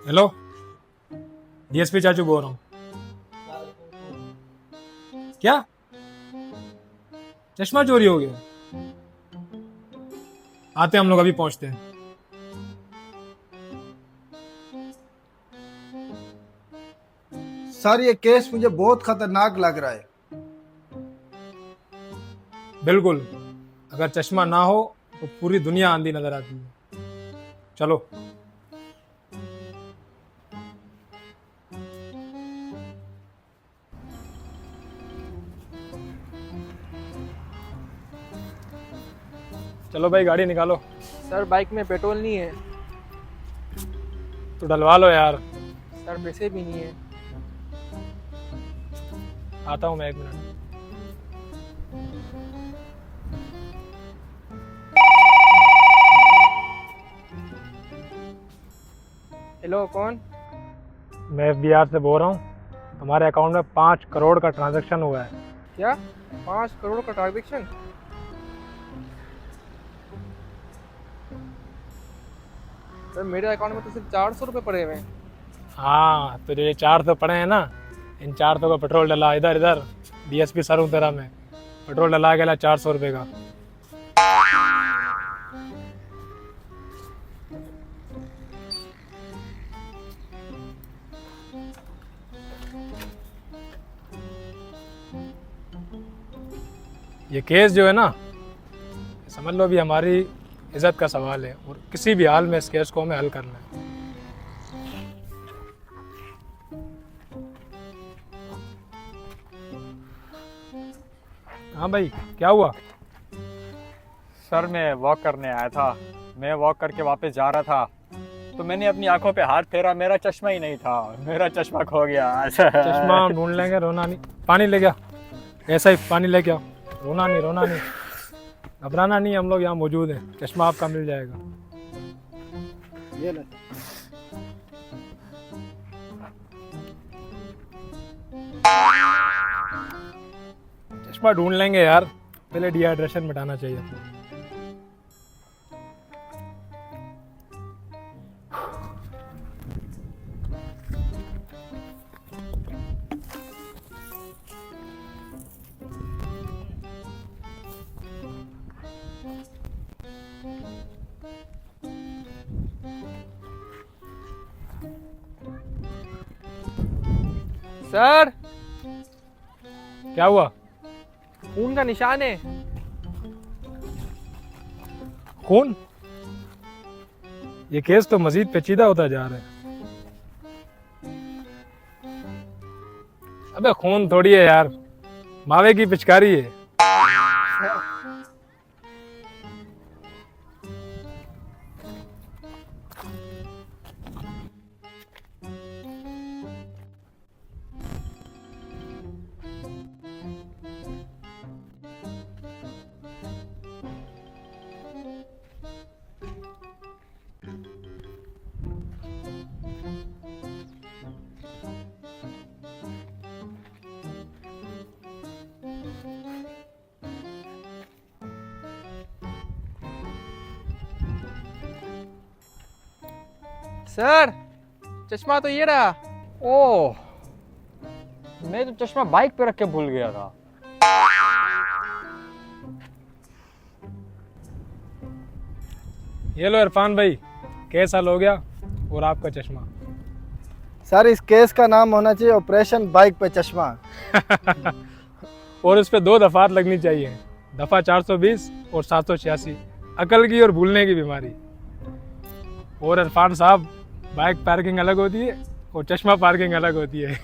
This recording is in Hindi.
हेलो, डीएसपी चाचू बोल रहा हूँ। क्या चश्मा चोरी हो गया? आते हम लोग, अभी पहुंचते हैं। सर ये केस मुझे बहुत खतरनाक लग रहा है। बिल्कुल, अगर चश्मा ना हो तो पूरी दुनिया आंधी नजर आती है। चलो। चलो भाई, गाड़ी निकालो। सर बाइक में पेट्रोल नहीं है। तो डलवा लो यार। सर पैसे भी नहीं है। आता हूँ मैं, 1 मिनट। हेलो, कौन? मैं एफबीआर से बोल रहा हूँ। हमारे अकाउंट में 5 करोड़ का ट्रांजैक्शन हुआ है। क्या 5 करोड़ का ट्रांजेक्शन? सर मेरे अकाउंट में तो सिर्फ 400 रुपये पड़े हुए हैं। हाँ, तो जो ये 400 पड़े हैं ना, इन 400 का पेट्रोल डला। इधर इधर डीएसपी सर हूँ तेरा मैं। पेट्रोल डला गया 400 रुपये का। ये केस जो है ना, समझ लो भी हमारी इज्जत का सवाल है, और किसी भी हाल में इस केस को हमें हल करना है। हाँ भाई, क्या हुआ? सर मैं वॉक करने आया था। मैं वॉक करके वापस जा रहा था तो मैंने अपनी आंखों पे हाथ फेरा, मेरा चश्मा ही नहीं था। मेरा चश्मा खो गया। चश्मा हम ढूंढ लेंगे, रोना नहीं। पानी ले गया, ऐसा ही पानी लेके आओ। रोना नहीं, रोना नहीं, घबराना नहीं, हम लोग यहाँ मौजूद हैं। चश्मा आपका मिल जाएगा। ये ले। चश्मा ढूंढ लेंगे यार, पहले डिहाइड्रेशन मिटाना चाहिए अपने। सर क्या हुआ? खून का निशान है। खून? ये केस तो मजीद पेचीदा होता जा रहा है। अबे खून थोड़ी है यार, मावे की पिचकारी है। सर चश्मा तो ये रहा। ओह, मैं तो चश्मा बाइक पे रख के भूल गया था। ये लो इरफान भाई, केस हल हो गया, और आपका चश्मा। सर इस केस का नाम होना चाहिए ऑपरेशन बाइक पे चश्मा। और इस पे 2 दफात लगनी चाहिए, दफा 420 और 786, अकल की और भूलने की बीमारी। और इरफान साहब, बाइक पार्किंग अलग होती है और चश्मा पार्किंग अलग होती है।